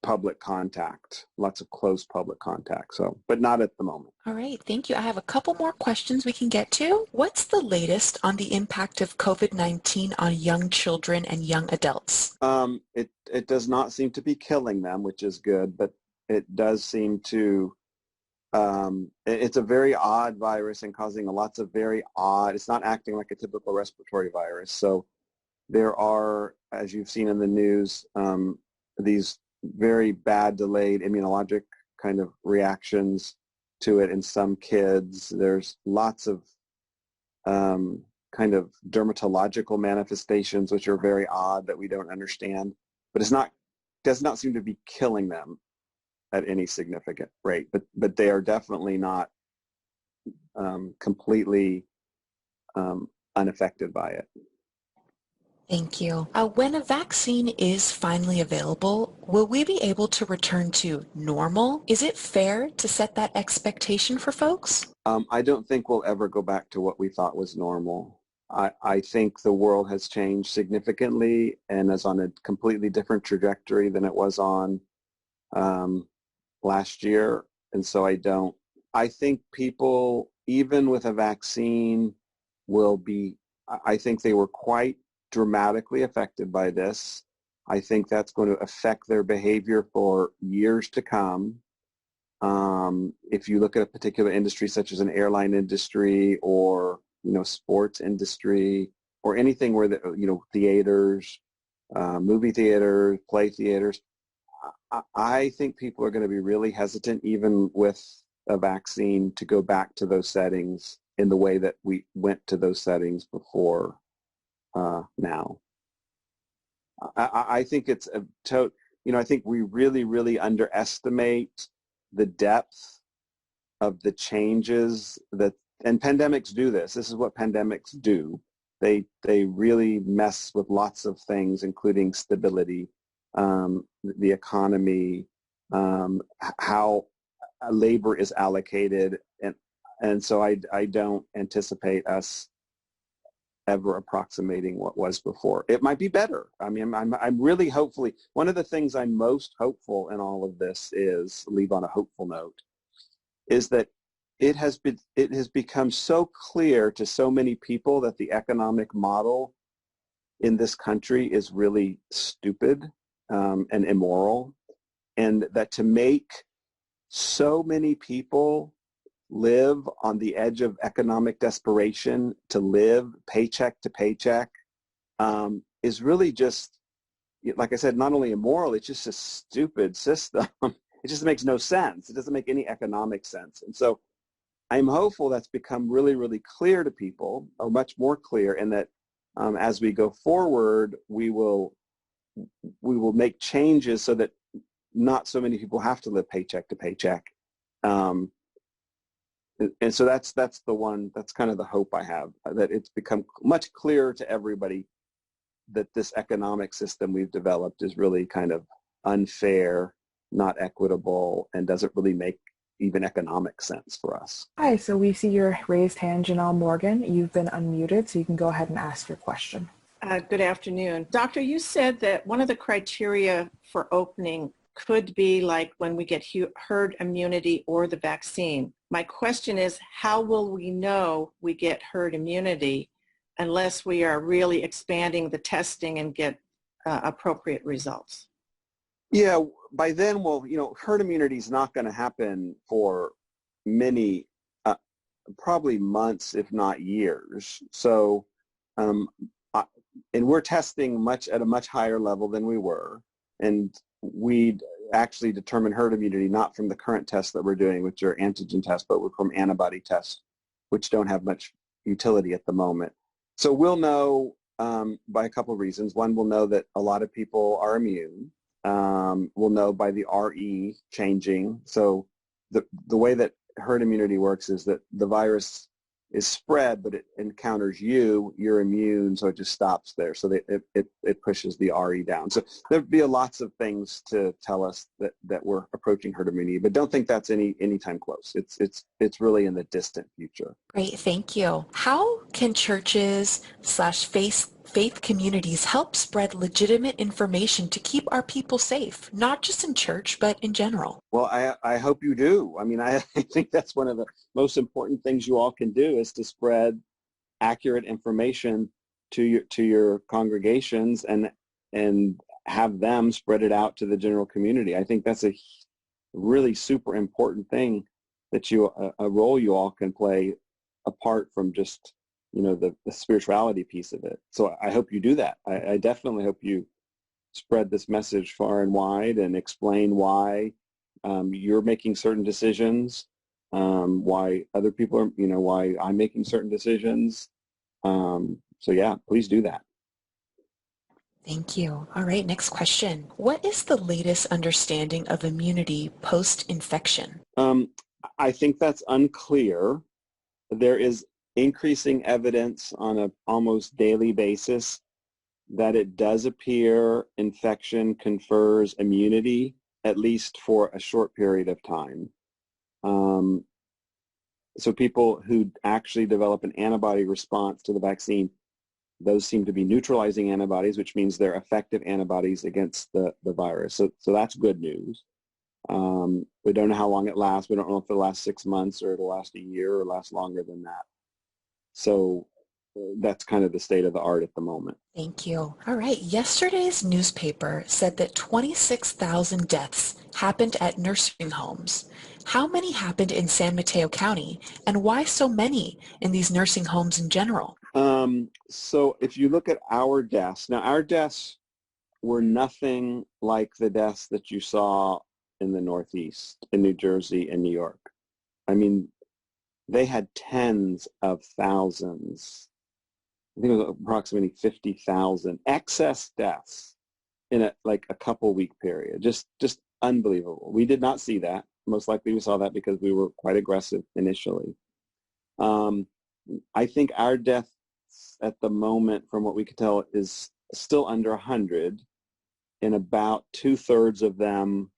public contact, lots of close public contact. So, but not at the moment. All right, thank you. I have a couple more questions we can get to. What's the latest on the impact of COVID-19 on young children and young adults? It does not seem to be killing them, which is good, but it does seem to, it's a very odd virus and causing lots of very odd, it's not acting like a typical respiratory virus. So there are, as you've seen in the news, these very bad delayed immunologic kind of reactions to it in some kids. There's lots of kind of dermatological manifestations which are very odd that we don't understand, but does not seem to be killing them at any significant rate, but they are definitely not completely unaffected by it. Thank you. When a vaccine is finally available, will we be able to return to normal? Is it fair to set that expectation for folks? I don't think we'll ever go back to what we thought was normal. I think the world has changed significantly and is on a completely different trajectory than it was on last year. And so I think people, even with a vaccine, I think they were quite dramatically affected by this. I think that's going to affect their behavior for years to come. If you look at a particular industry such as an airline industry or, sports industry or anything where, theaters, movie theaters, play theaters, I think people are going to be really hesitant even with a vaccine to go back to those settings in the way that we went to those settings before now. I think it's I think we really, really underestimate the depth of the changes and pandemics do this. This is what pandemics do. They really mess with lots of things, including stability, the economy, how labor is allocated, and so I don't anticipate us ever approximating what was before. It might be better. I mean, I'm really hopefully, one of the things I'm most hopeful in all of this is, leave on a hopeful note, is that it has become so clear to so many people that the economic model in this country is really stupid and immoral, and that to make so many people live on the edge of economic desperation, to live paycheck to paycheck, is really just, like I said, not only immoral, it's just a stupid system. It just makes no sense. It doesn't make any economic sense. And so I'm hopeful that's become really, really clear to people, or much more clear, and that as we go forward, we will make changes so that not so many people have to live paycheck to paycheck. And so that's kind of the hope I have, that it's become much clearer to everybody that this economic system we've developed is really kind of unfair, not equitable, and doesn't really make even economic sense for us. Hi, so we see your raised hand, Janelle Morgan. You've been unmuted, so you can go ahead and ask your question. Good afternoon. Doctor, you said that one of the criteria for opening could be like when we get herd immunity or the vaccine. My question is, how will we know we get herd immunity unless we are really expanding the testing and get appropriate results? Yeah, by then, herd immunity is not going to happen for many, probably months, if not years. So, and we're testing at a much higher level than we were. And we actually determine herd immunity not from the current tests that we're doing, which are antigen tests, but from antibody tests, which don't have much utility at the moment. So we'll know by a couple of reasons. One, we'll know that a lot of people are immune. We'll know by the RE changing. So the way that herd immunity works is that the virus is spread, but it encounters you're immune, so it just stops there. So it pushes the RE down. So there'd be lots of things to tell us that we're approaching herd immunity, but don't think that's anytime close. It's really in the distant future. Great, thank you. How can churches / faith communities help spread legitimate information to keep our people safe, not just in church, but in general? Well, I hope you do. I mean, I think that's one of the most important things you all can do, is to spread accurate information to your congregations and have them spread it out to the general community. I think that's a really super important thing, that a role you all can play apart from just the spirituality piece of it. So I hope you do that. I definitely hope you spread this message far and wide and explain why you're making certain decisions, why other people are, why I'm making certain decisions. So yeah, please do that. Thank you. All right, next question. What is the latest understanding of immunity post-infection? I think that's unclear. There is increasing evidence on an almost daily basis that it does appear infection confers immunity, at least for a short period of time. So people who actually develop an antibody response to the vaccine, those seem to be neutralizing antibodies, which means they're effective antibodies against the virus. So that's good news. We don't know how long it lasts. We don't know if it'll last 6 months or it'll last a year or last longer than that. So that's kind of the state of the art at the moment. Thank you. All right. Yesterday's newspaper said that 26,000 deaths happened at nursing homes. How many happened in San Mateo County, and why so many in these nursing homes in general? So if you look at our deaths, now our deaths were nothing like the deaths that you saw in the Northeast, in New Jersey and New York. I mean, they had tens of thousands. I think it was approximately 50,000 excess deaths in a couple week period. Just unbelievable. We did not see that. Most likely we saw that because we were quite aggressive initially. I think our deaths at the moment, from what we could tell, is still under 100, and about 2/3 of them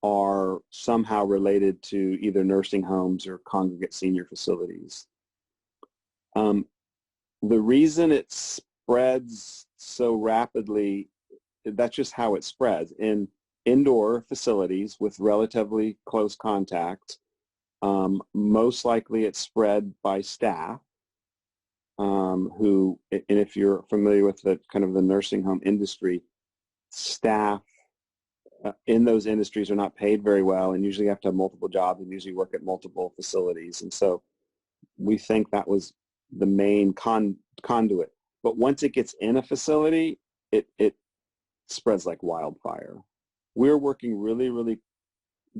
are somehow related to either nursing homes or congregate senior facilities. The reason it spreads so rapidly, that's just how it spreads. In indoor facilities with relatively close contact, most likely it's spread by staff who, and if you're familiar with the kind of the nursing home industry, staff in those industries are not paid very well and usually have to have multiple jobs and usually work at multiple facilities. And so we think that was the main conduit. But once it gets in a facility, it spreads like wildfire. We're working really, really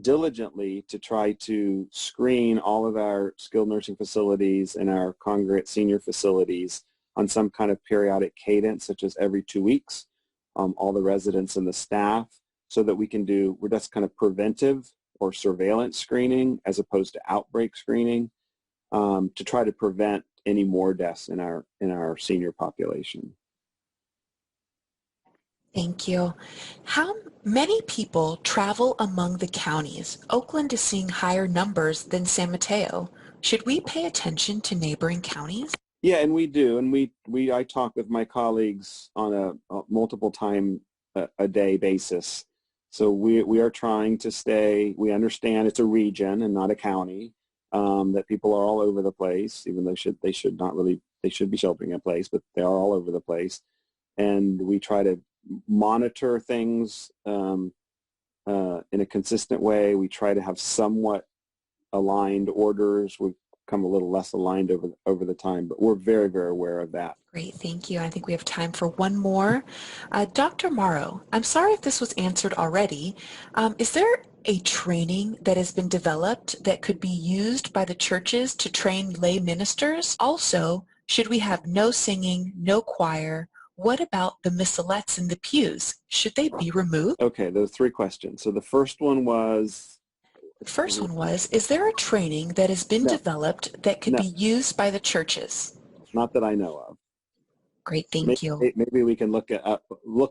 diligently to try to screen all of our skilled nursing facilities and our congregate senior facilities on some kind of periodic cadence, such as every 2 weeks, all the residents and the staff, so that we can do, that's kind of preventive or surveillance screening as opposed to outbreak screening, to try to prevent any more deaths in our senior population. Thank you. How many people travel among the counties? Oakland is seeing higher numbers than San Mateo. Should we pay attention to neighboring counties? Yeah, and we do. And I talk with my colleagues on a multiple time a day basis. So we are trying to stay, we understand it's a region and not a county, that people are all over the place, even though they should be sheltering in place, but they are all over the place. And we try to monitor things in a consistent way. We try to have somewhat aligned orders. We've come a little less aligned over the time, but we're very, very aware of that. Great, thank you. I think we have time for one more. Dr. Morrow, I'm sorry if this was answered already. Is there a training that has been developed that could be used by the churches to train lay ministers? Also, should we have no singing, no choir? What about the missalettes in the pews? Should they be removed? Okay, those 3 questions. So the first one was? The first one was, is there a training that has been developed that could be used by the churches? Not that I know of. Great, thank you. Maybe we can look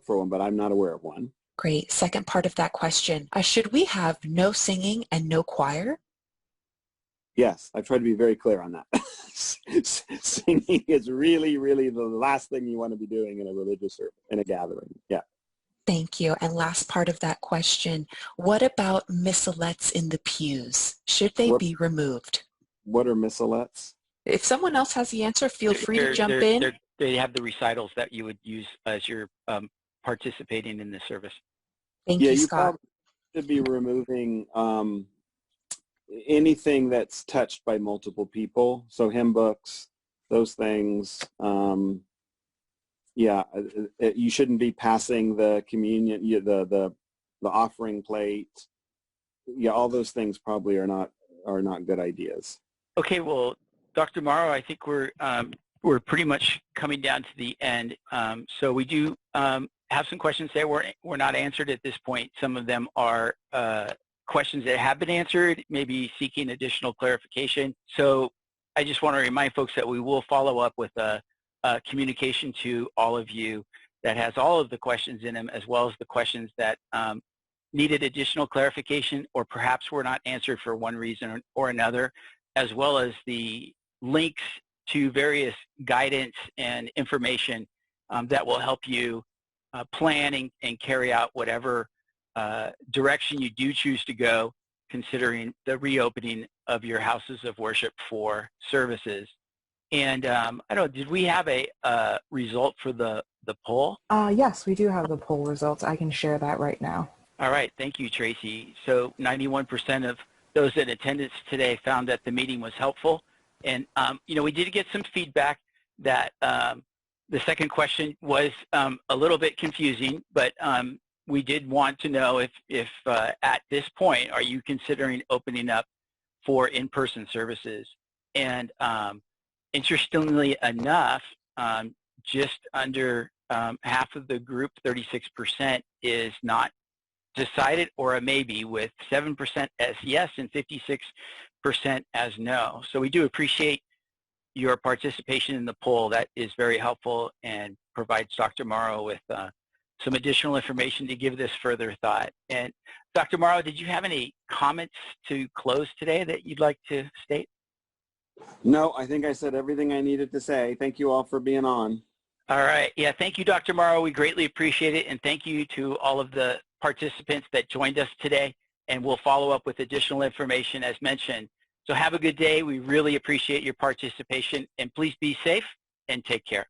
for one, but I'm not aware of one. Great. Second part of that question, should we have no singing and no choir? Yes, I've tried to be very clear on that. Singing is really, really the last thing you want to be doing in a religious or in a gathering. Yeah. Thank you. And last part of that question, what about missalettes in the pews? Should they be removed? What are missalettes? If someone else has the answer, feel free to jump in. They have the recitals that you would use as you're participating in the service. Thank you, Scott. Probably should be removing anything that's touched by multiple people. So hymn books, those things. You shouldn't be passing the communion, the offering plate. Yeah, all those things probably are not good ideas. Okay, well, Dr. Morrow, I think we're pretty much coming down to the end. So we do have some questions that were not answered at this point. Some of them are questions that have been answered, maybe seeking additional clarification. So I just want to remind folks that we will follow up with a communication to all of you that has all of the questions in them, as well as the questions that needed additional clarification or perhaps were not answered for one reason or another, as well as the links to various guidance and information that will help you plan and carry out whatever direction you do choose to go, considering the reopening of your houses of worship for services. And I don't know, did we have a result for the poll? Yes, we do have the poll results. I can share that right now. All right, thank you, Tracy. So 91% of those in attendance today found that the meeting was helpful. And, you know, we did get some feedback that the second question was a little bit confusing, but we did want to know if at this point, are you considering opening up for in-person services? And interestingly enough, just under half of the group, 36%, is not decided or a maybe, with 7% as yes and 56% as no. So we do appreciate your participation in the poll. That is very helpful and provides Dr. Morrow with some additional information to give this further thought. And Dr. Morrow, did you have any comments to close today that you'd like to state? No, I think I said everything I needed to say. Thank you all for being on. All right. Yeah, thank you, Dr. Morrow. We greatly appreciate it. And thank you to all of the participants that joined us today. And we'll follow up with additional information as mentioned. So have a good day. We really appreciate your participation. And please be safe and take care.